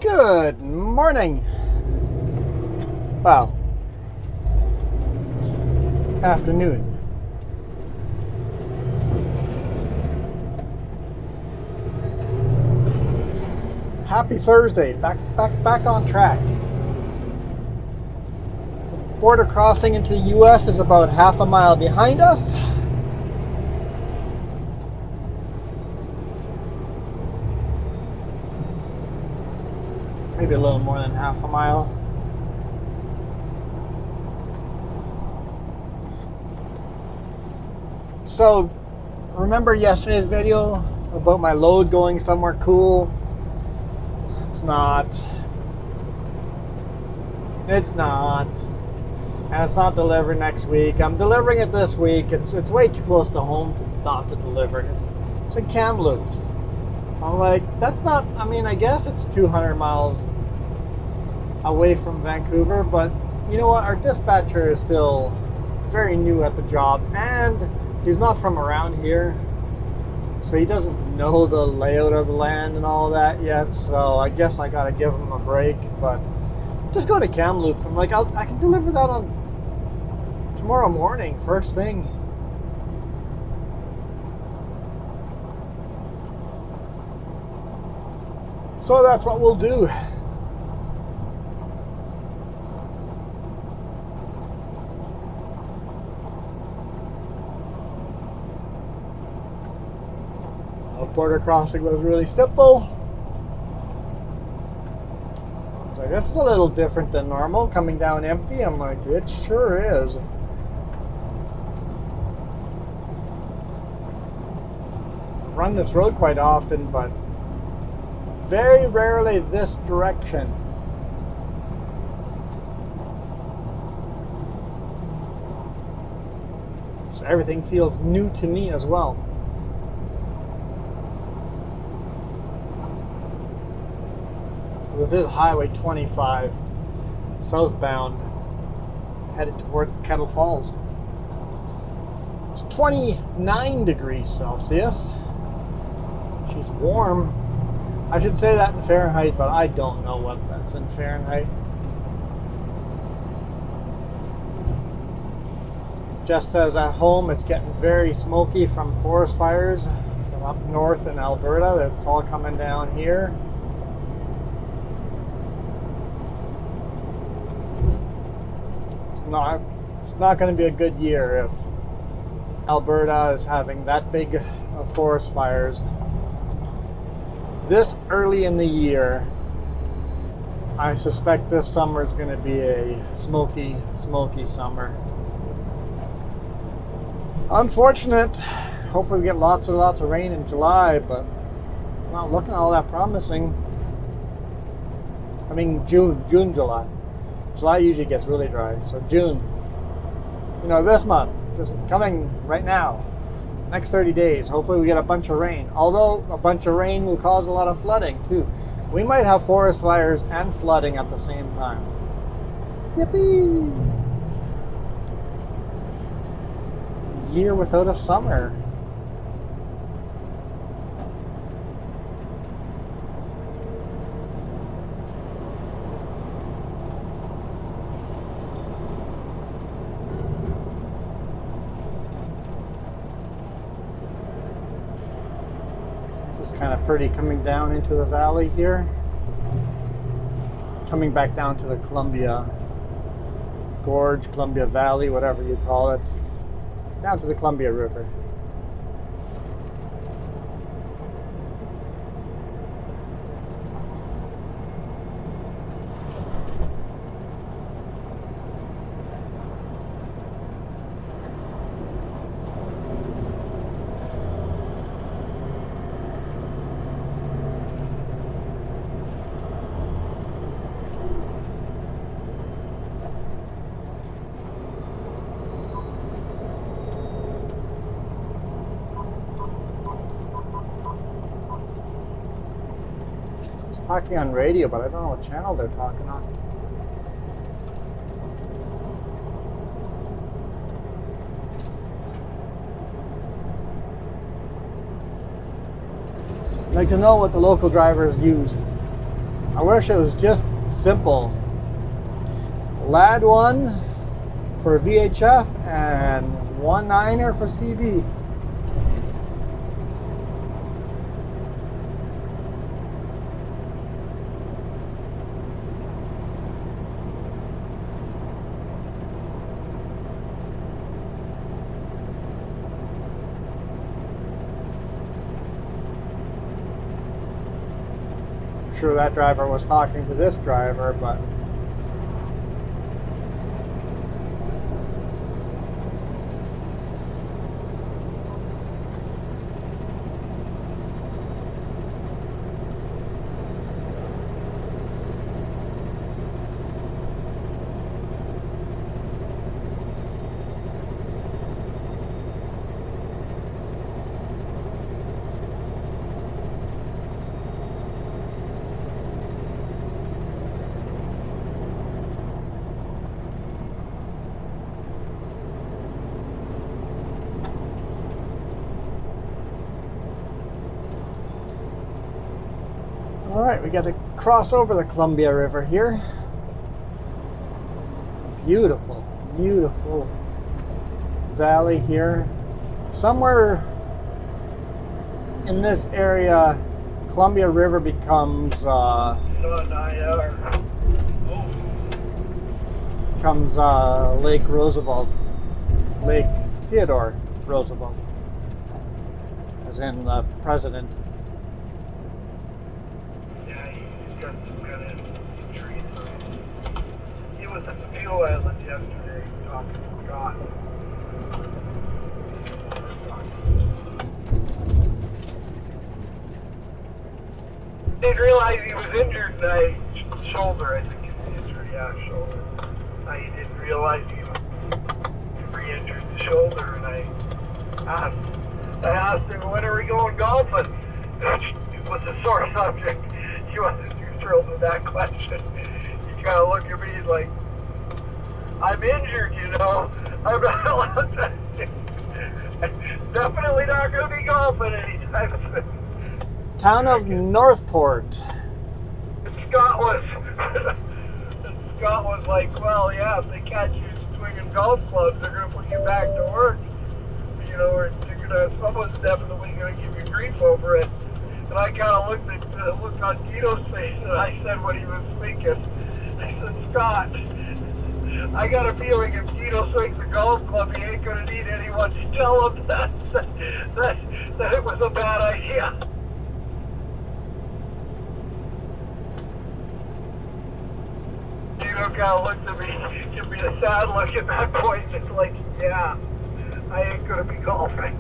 Good morning. Wow. Afternoon. Happy Thursday. Back on track. Border crossing into the US is about half a mile behind us. Maybe a little more than half a mile. So, remember yesterday's video about my load going somewhere cool? It's not. It's not. And it's not delivered next week. I'm delivering it this week. It's way too close to home not to deliver it. It's in Kamloops. I'm like, that's not, I mean, I guess it's 200 miles away from Vancouver, but you know what? Our dispatcher is still very new at the job, and he's not from around here, so he doesn't know the layout of the land and all that yet, so I guess I gotta give him a break, but just go to Kamloops. I'm like, I can deliver that on tomorrow morning, first thing. So that's what we'll do. Border crossing was really simple. So this is a little different than normal, coming down empty. I'm like, it sure is. I've run this road quite often, but very rarely this direction. So everything feels new to me as well. This is Highway 25, southbound, headed towards Kettle Falls. It's 29 degrees Celsius. She's warm. I should say that in Fahrenheit, but I don't know what that's in Fahrenheit. Just as at home, it's getting very smoky from forest fires from up north in Alberta. It's all coming down here. It's not going to be a good year if Alberta is having that big forest fires this early in the year. I suspect this summer is going to be a smoky summer. Unfortunate. Hopefully we get lots and lots of rain in July, but it's not looking all that promising. I mean June, July. July usually gets really dry, so June, this month, this coming right now, next 30 days, hopefully we get a bunch of rain. Although a bunch of rain will cause a lot of flooding too. We might have forest fires and flooding at the same time. Yippee! Year without a summer. Kind of pretty coming down into the valley here, coming back down to the Columbia Gorge, Columbia Valley, whatever you call it, down to the Columbia River. Talking on radio, but I don't know what channel they're talking on. I'd like to know what the local drivers use. I wish it was just simple. Lad 1 for VHF and 1.9er for Stevie. Sure that driver was talking to this driver, but all right, we got to cross over the Columbia River here. Beautiful, beautiful valley here. Somewhere in this area, Columbia River becomes Lake Roosevelt, Lake Theodore Roosevelt, as in the president. Island yesterday talking to Scott. Didn't realize he was injured in his shoulder. I think it's injury, shoulder. I didn't realize he was re-injured the shoulder, and I asked him, when are we going golfing? It was a sore subject. He wasn't too thrilled with that question. He kind of looked at me like, I'm injured, you know. I'm not allowed to. Definitely not going to be golfing anytime soon. Town of Northport. Scott was like, well, yeah, if they catch you swinging golf clubs, they're going to put you back to work. You know, or someone's definitely going to give you grief over it. And I kind of looked on Tito's face, and I said what he was thinking. I said, Scott, I got a feeling if Tito swings the golf club, he ain't going to need anyone to tell him that it was a bad idea. Tito kind of looked at me, give me a sad look at that point. It's like, yeah, I ain't going to be golfing.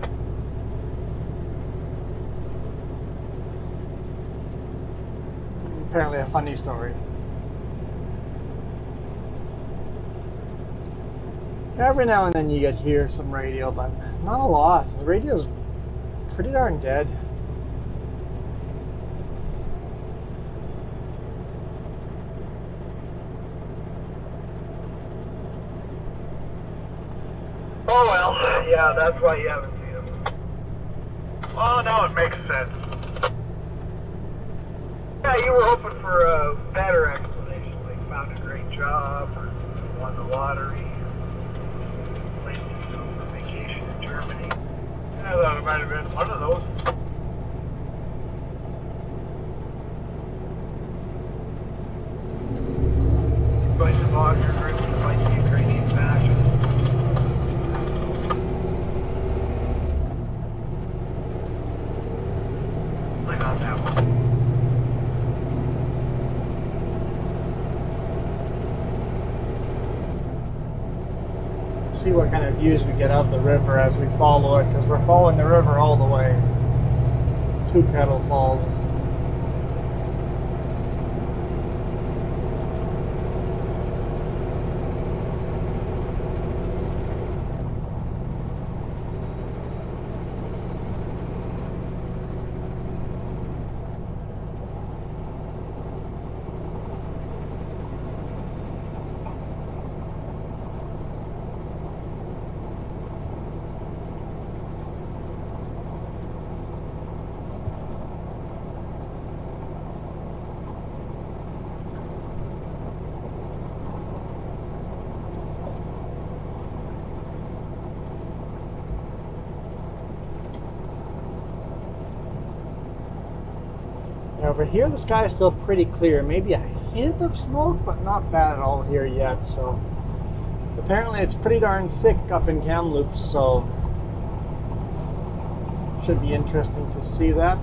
Apparently a funny story. Every now and then you get hear some radio, but not a lot. The radio's pretty darn dead. Oh well, yeah, that's why you haven't seen him. Oh, now it makes sense. Yeah, you were hoping for a better explanation, like found a great job, or won the lottery. Germany. Yeah, I thought it might have been one of those. By some boxer groups that fight the Ukrainian fascists. I got that one. See what kind of views we get of the river as we follow it, because we're following the river all the way to Kettle Falls. Over here, the sky is still pretty clear. Maybe a hint of smoke, but not bad at all here yet. So apparently it's pretty darn thick up in Kamloops, so should be interesting to see that.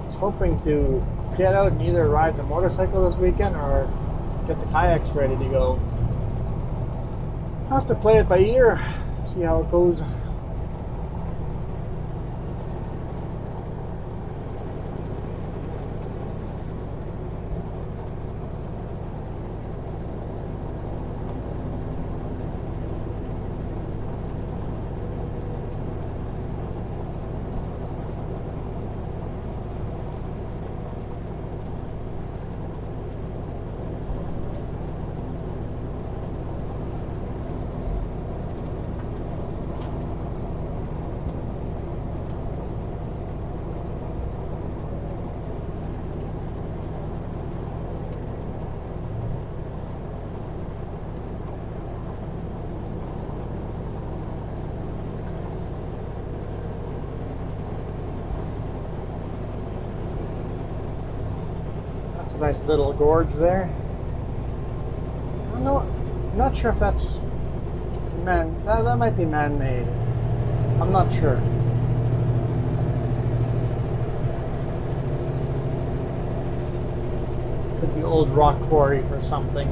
I was hoping to get out and either ride the motorcycle this weekend or get the kayaks ready to go. Have to play it by ear, see how it goes. That's a nice little gorge there. I don't know, I'm not sure if that's that might be man-made. I'm not sure. Could be old rock quarry for something.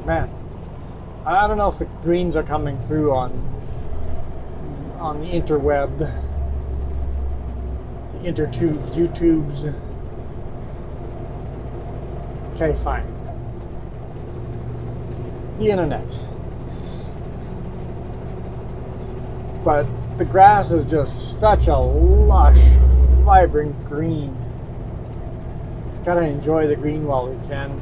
Man, I don't know if the greens are coming through on the interweb, the intertubes, YouTubes. Okay, fine. The internet. But the grass is just such a lush, vibrant green. Gotta enjoy the green while we can.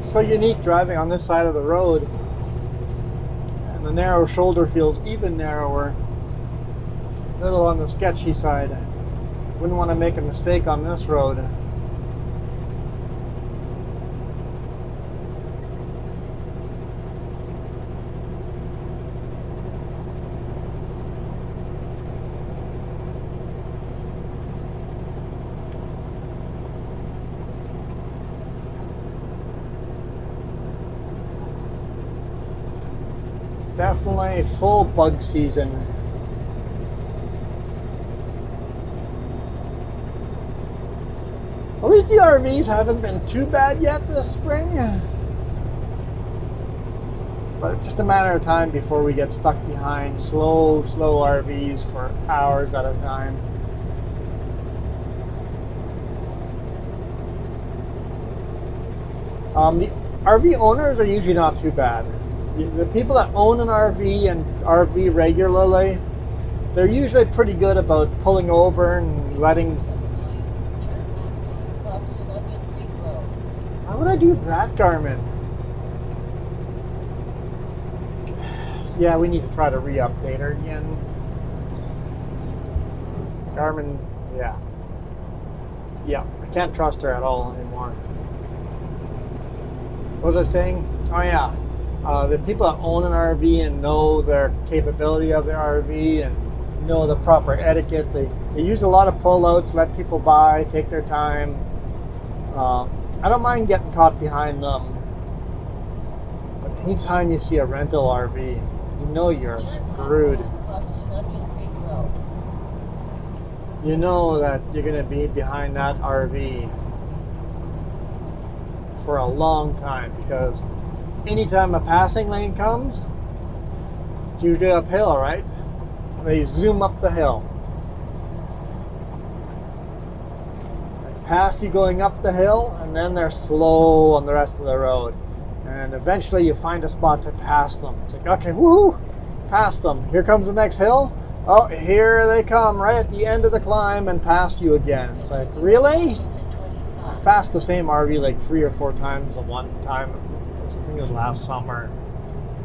So unique driving on this side of the road, and the narrow shoulder feels even narrower, a little on the sketchy side. Wouldn't want to make a mistake on this road. Definitely full bug season. least the RVs haven't been too bad yet this spring. But it's just a matter of time before we get stuck behind slow RVs for hours at a time. The RV owners are usually not too bad. The people that own an RV and RV regularly, they're usually pretty good about pulling over and letting... Why would I do that, Garmin? Yeah, we need to try to re-update her again. Garmin, yeah. Yeah, I can't trust her at all anymore. What was I saying? Oh yeah, the people that own an RV and know their capability of the RV and know the proper etiquette, they use a lot of pullouts, let people by, take their time. I don't mind getting caught behind them. But anytime you see a rental RV, you know you're screwed. You know that you're going to be behind that RV for a long time, because anytime a passing lane comes, it's usually uphill, right? They zoom up the hill. They pass you going up the hill, and then they're slow on the rest of the road. And eventually you find a spot to pass them. It's like, okay, woohoo, past them. Here comes the next hill. Oh, here they come right at the end of the climb and pass you again. It's like, really? I've passed the same RV like 3 or 4 times at one time. I think it was last summer.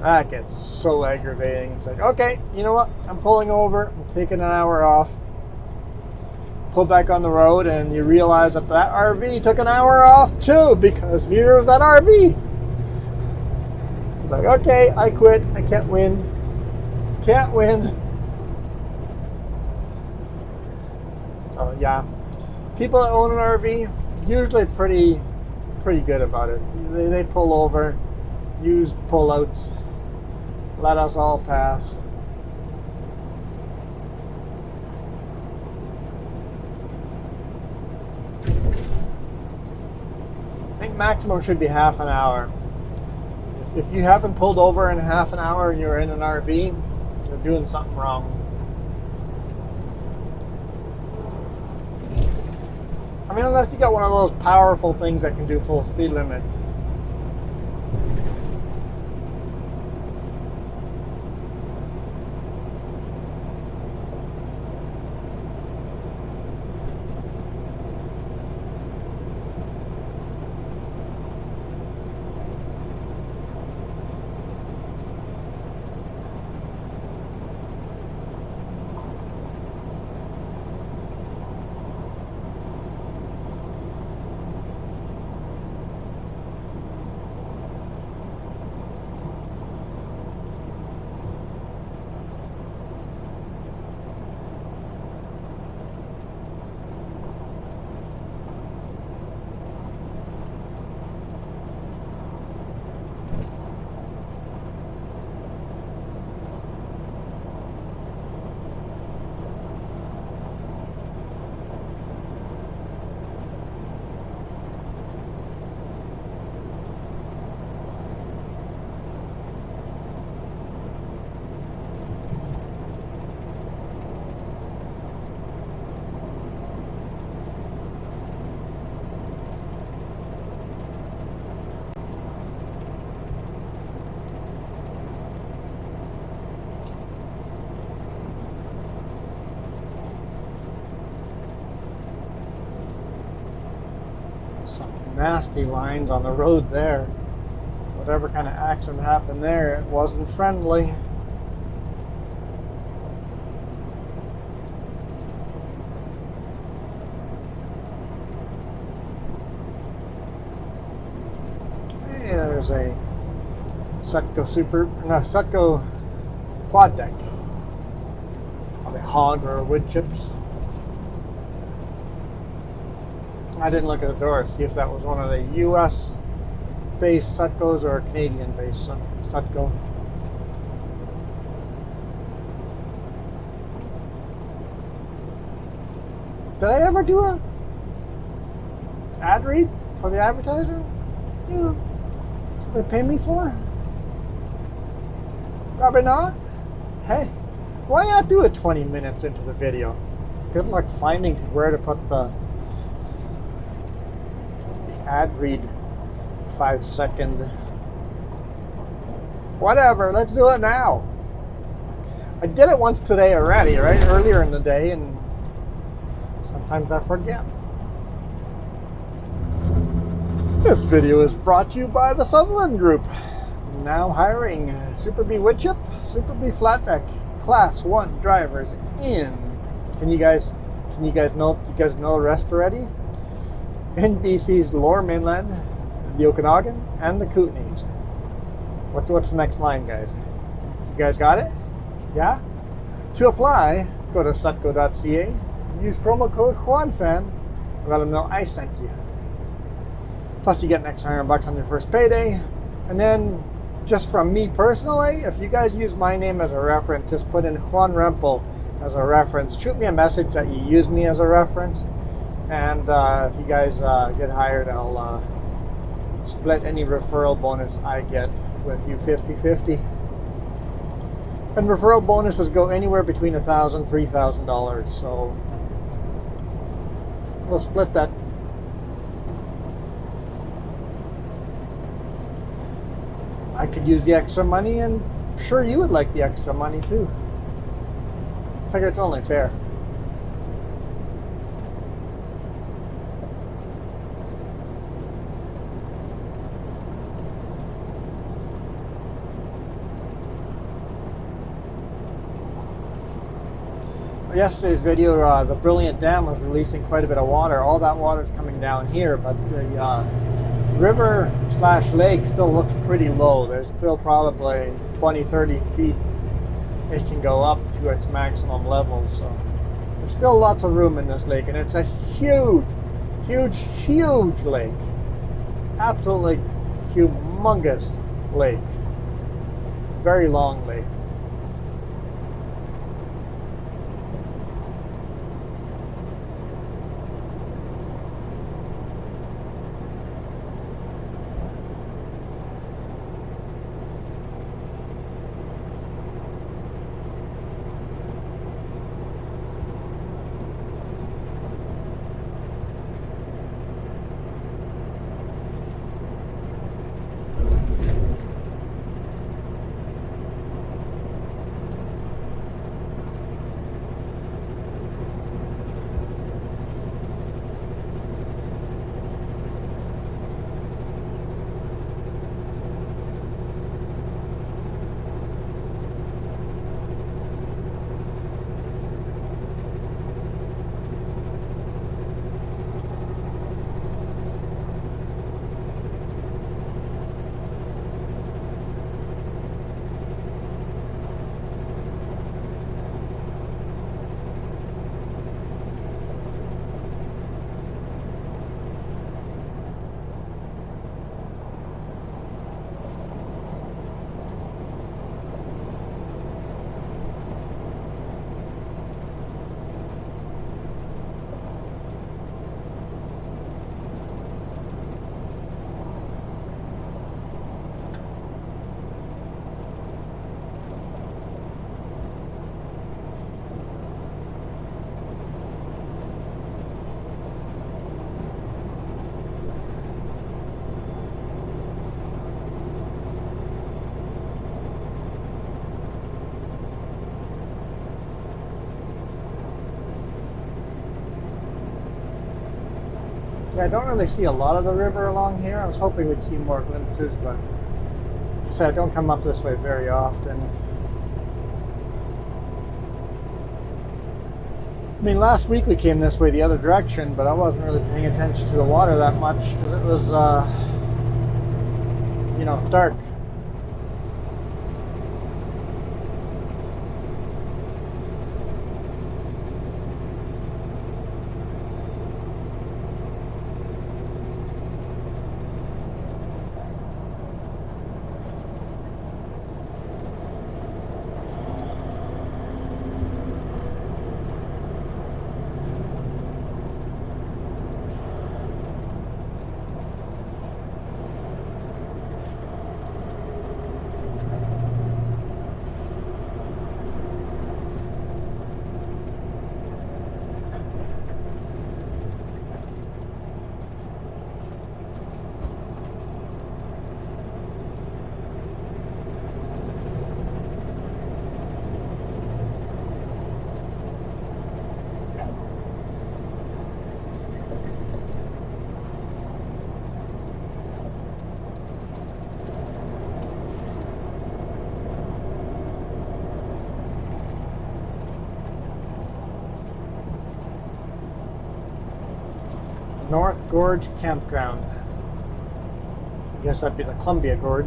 That gets so aggravating. It's like, okay, you know what? I'm pulling over. I'm taking an hour off. Pull back on the road, and you realize that that RV took an hour off too, because here's that RV. It's like, okay, I quit. I can't win. Can't win. So yeah, people that own an RV usually pretty good about it. They pull over, use pullouts, let us all pass. I think maximum should be half an hour. If you haven't pulled over in half an hour and you're in an RV, you're doing something wrong. I mean, unless you got one of those powerful things that can do full speed limit. Some nasty lines on the road there. Whatever kind of accident happened there, it wasn't friendly. Hey, there's a Sutco quad deck. Probably hog or wood chips. I didn't look at the door to see if that was one of the US based Sutcos or a Canadian based Sutco. Did I ever do ad read for the advertiser? They pay me for? Probably not. Hey, why not do it 20 minutes into the video? Good luck finding where to put the ad read 5-second. Whatever, let's do it now. I did it once today already, right? Earlier in the day, and sometimes I forget. This video is brought to you by the Sutherland Group. Now hiring Super B wood chip, Super B flat deck, Class 1 drivers in. Can you guys know the rest already? In BC's Lower Mainland, the Okanagan, and the Kootenays. What's the next line, guys? You guys got it? Yeah? To apply, go to sutco.ca, use promo code JuanFan, and let them know I sent you. Plus you get an extra $100 on your first payday. And then, just from me personally, if you guys use my name as a reference, just put in Juan Rempel as a reference. Shoot me a message that you use me as a reference. And if you guys get hired, I'll split any referral bonus I get with you 50-50. And referral bonuses go anywhere between $1,000 and $3,000. So we'll split that. I could use the extra money, and I'm sure you would like the extra money too. I figure it's only fair. Yesterday's video, the Brilliant Dam was releasing quite a bit of water. All that water is coming down here, but the river/lake still looks pretty low. There's still probably 20-30 feet it can go up to its maximum level. So there's still lots of room in this lake, and it's a huge lake. Absolutely humongous lake. Very long lake. Yeah, I don't really see a lot of the river along here. I was hoping we'd see more glimpses, but like I said, I don't come up this way very often. I mean, last week we came this way the other direction, but I wasn't really paying attention to the water that much because it was, dark. North Gorge Campground. I guess that'd be the Columbia Gorge.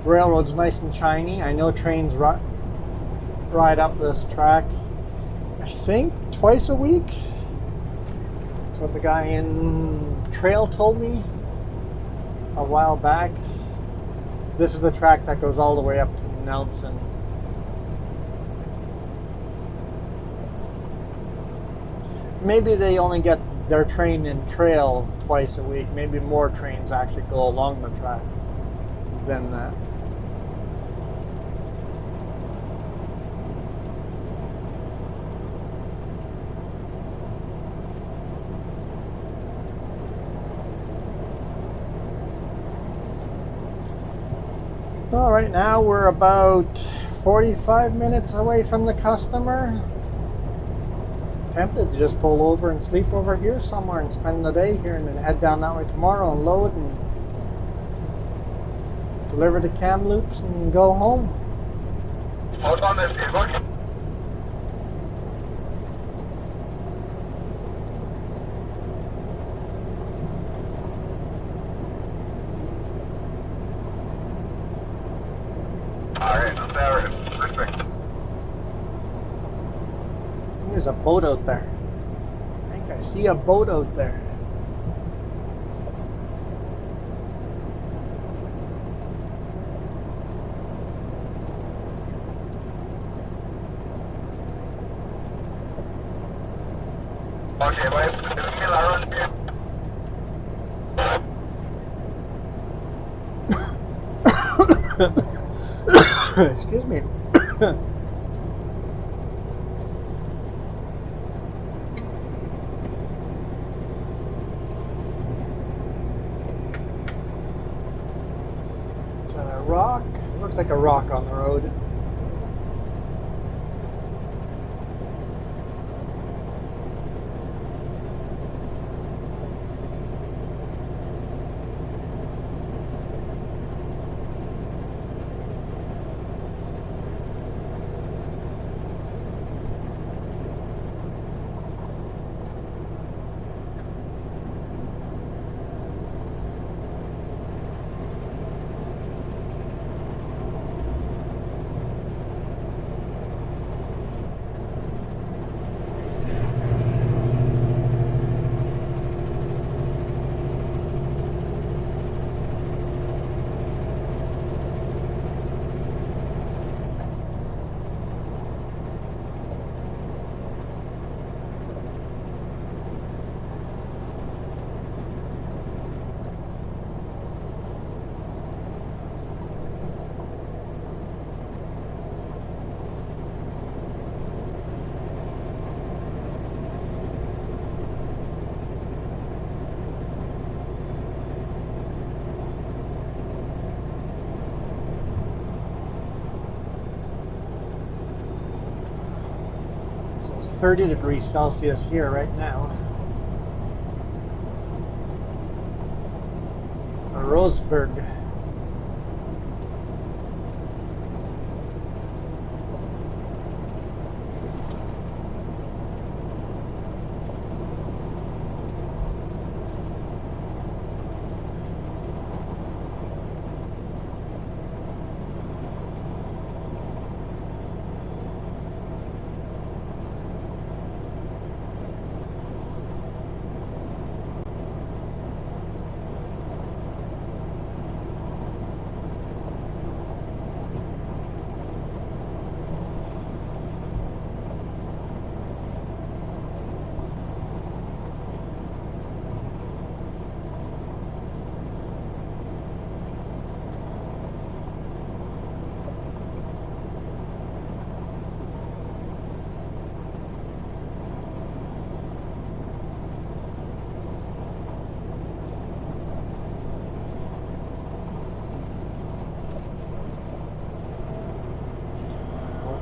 Railroad's nice and shiny. I know trains ride up this track, I think, twice a week. That's what the guy in Trail told me a while back. This is the track that goes all the way up to Nelson. Maybe they only get their train in Trail twice a week. Maybe more trains actually go along the track than that. All right, now we're about 45 minutes away from the customer. Tempted to just pull over and sleep over here somewhere and spend the day here and then head down that way tomorrow and load and deliver the Kamloops and go home. Hold on there, Steve. Alright, perfect. There's a boat out there. I think I see a boat out there. Okay, well, excuse me. It's a rock. Looks like a rock on the road. It's 30 degrees Celsius here right now. Roseburg.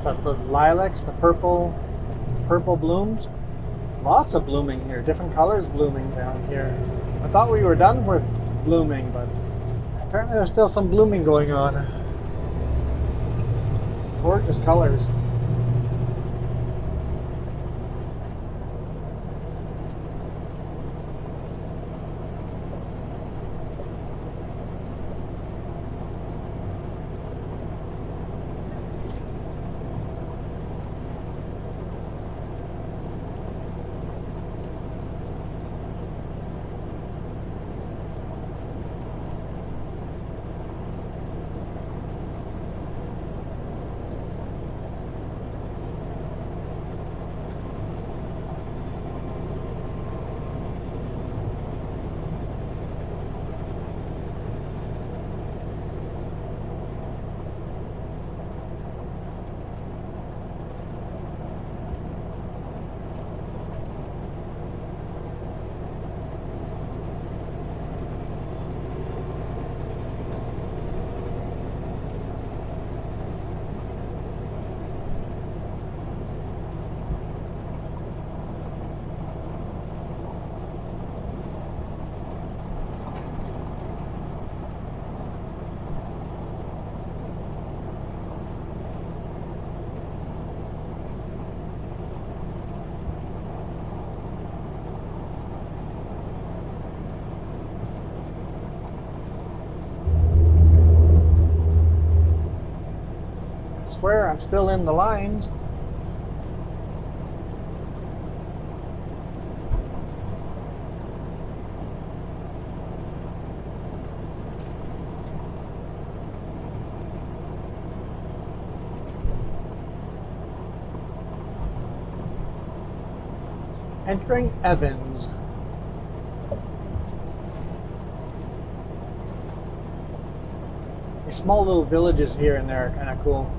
What's that, the lilacs, the purple blooms? Lots of blooming here. Different colors blooming down here. I thought we were done with blooming, but apparently there's still some blooming going on. Gorgeous colors. I swear I'm still in the lines. Entering Evans. These small little villages here and there are kind of cool.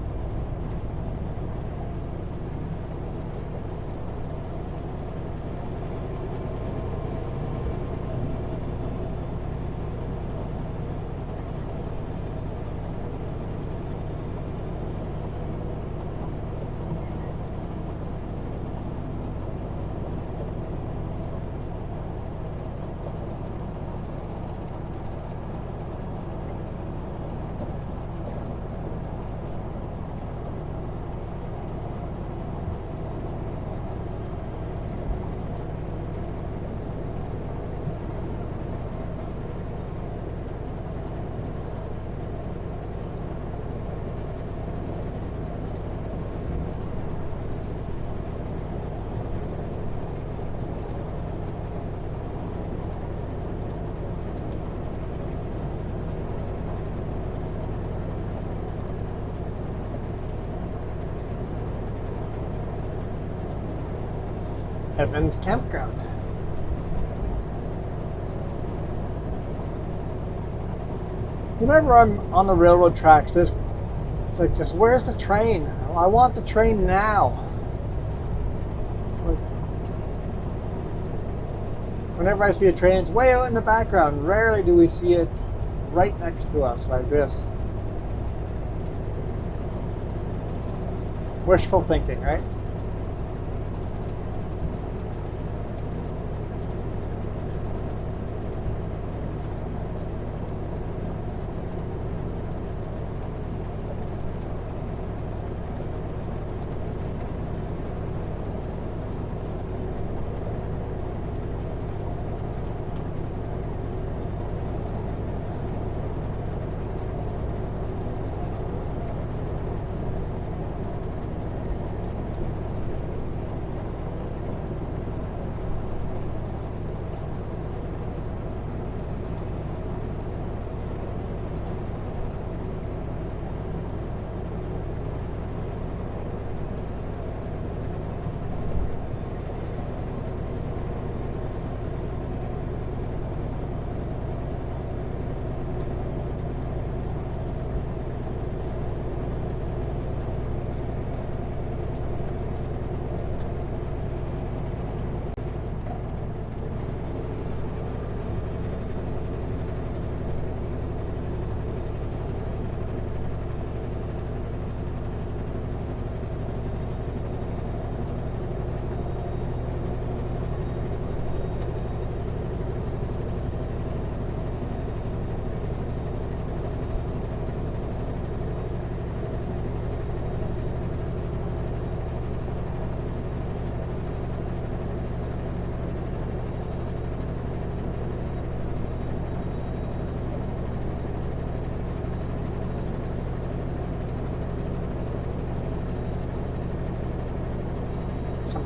Evans Campground. Whenever I'm on the railroad tracks, it's like, just where's the train? I want the train now. Like, whenever I see a train, it's way out in the background. Rarely do we see it right next to us like this. Wishful thinking, right?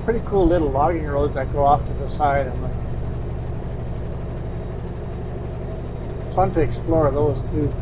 pretty cool little logging roads that go off to the side. I'm like, fun to explore those too.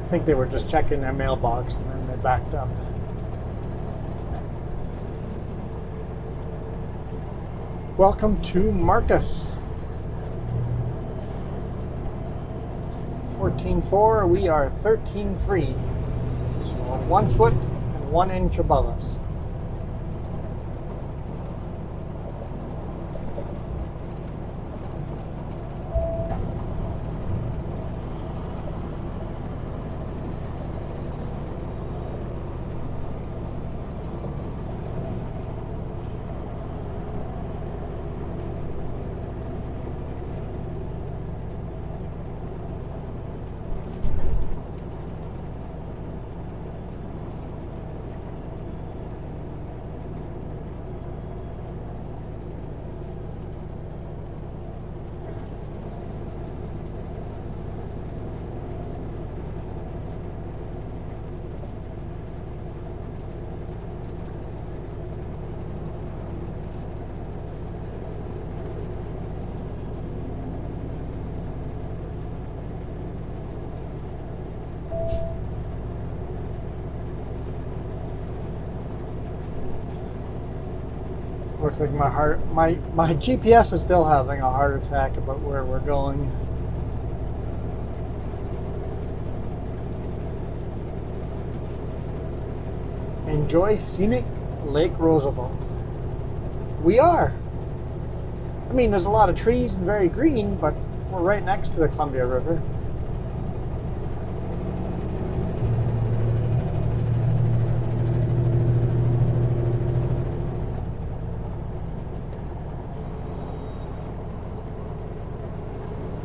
I think they were just checking their mailbox and then they backed up. Welcome to Marcus. 14.4, we are 13.3. So 1 foot and 1 inch above us. Looks like my GPS is still having a heart attack about where we're going. Enjoy scenic Lake Roosevelt. We are. I mean, there's a lot of trees and very green, but we're right next to the Columbia River.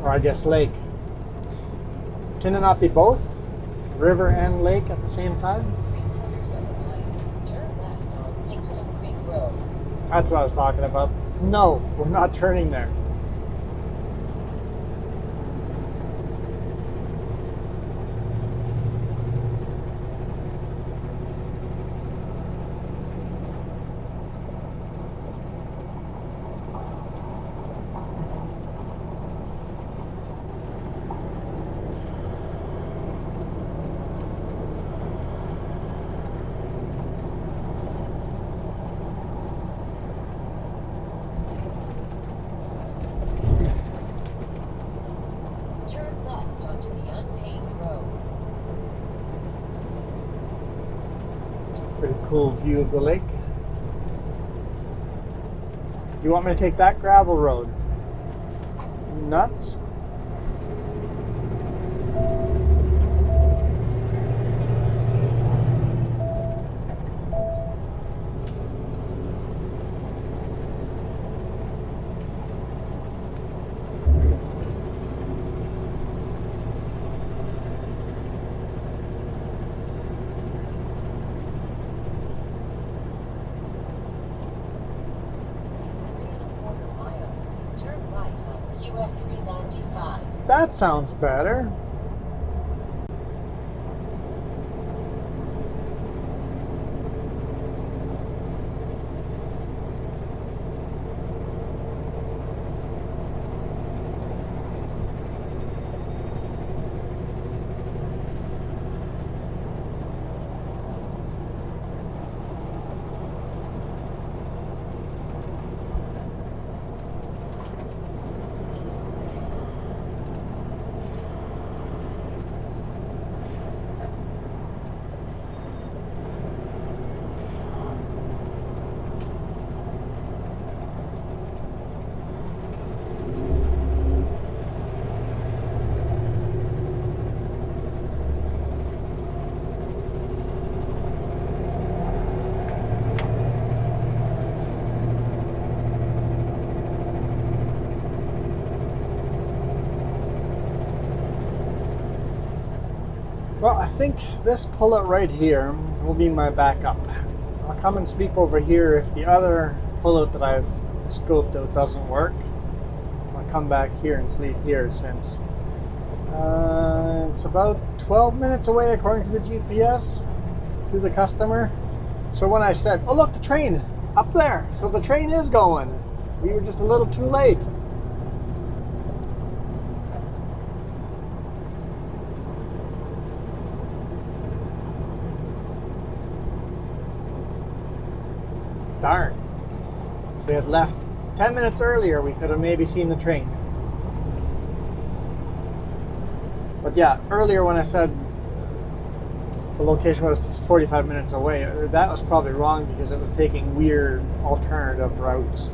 Or I guess lake. Can it not be both? River and lake at the same time? Turn left on Kingston Creek Road. That's what I was talking about. No, we're not turning there. Turn left onto the unpaved road. Pretty cool view of the lake. You want me to take that gravel road? Nuts. Turn right on US 395. That sounds better. Well, I think this pullet right here will be my backup. I'll come and sleep over here if the other pullet that I've scoped out doesn't work. I'll come back here and sleep here since it's about 12 minutes away according to the GPS to the customer. So when I said, oh look, the train up there, so the train is going. We were just a little too late. Darn. If we had left 10 minutes earlier, we could have maybe seen the train. But yeah, earlier when I said the location was just 45 minutes away, that was probably wrong because it was taking weird alternative routes.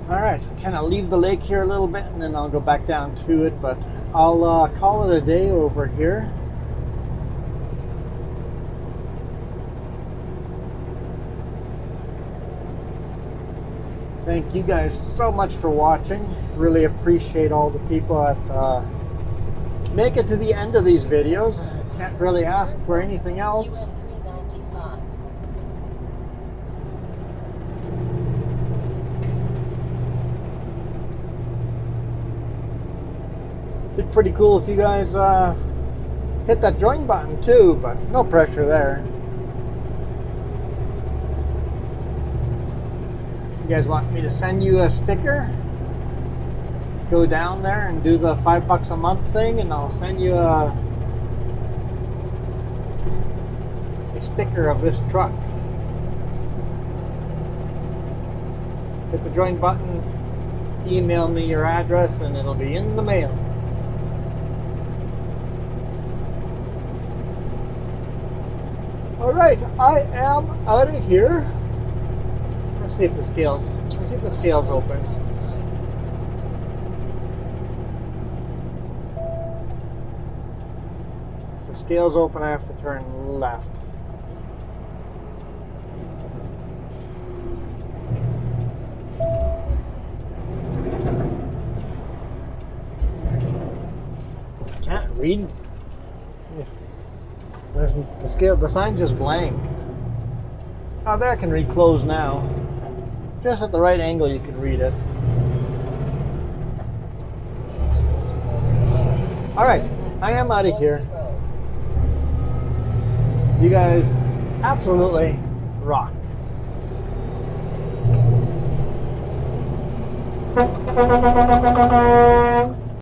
Alright, kind of leave the lake here a little bit and then I'll go back down to it, but I'll call it a day over here. Thank you guys so much for watching. Really appreciate all the people that make it to the end of these videos. Can't really ask for anything else. US 395. Be pretty cool if you guys hit that join button too, but no pressure there. If you guys want me to send you a sticker, go down there and do the $5 a month thing and I'll send you a sticker of this truck. Hit the join button, email me your address and it'll be in the mail. Alright, I am out of here. Let's see if the scale's open. If the scale's open, I have to turn left. Can't read. The sign's just blank. Oh, there I can read closed now. Just at the right angle you can read it. Alright, I am out of here. You guys absolutely rock.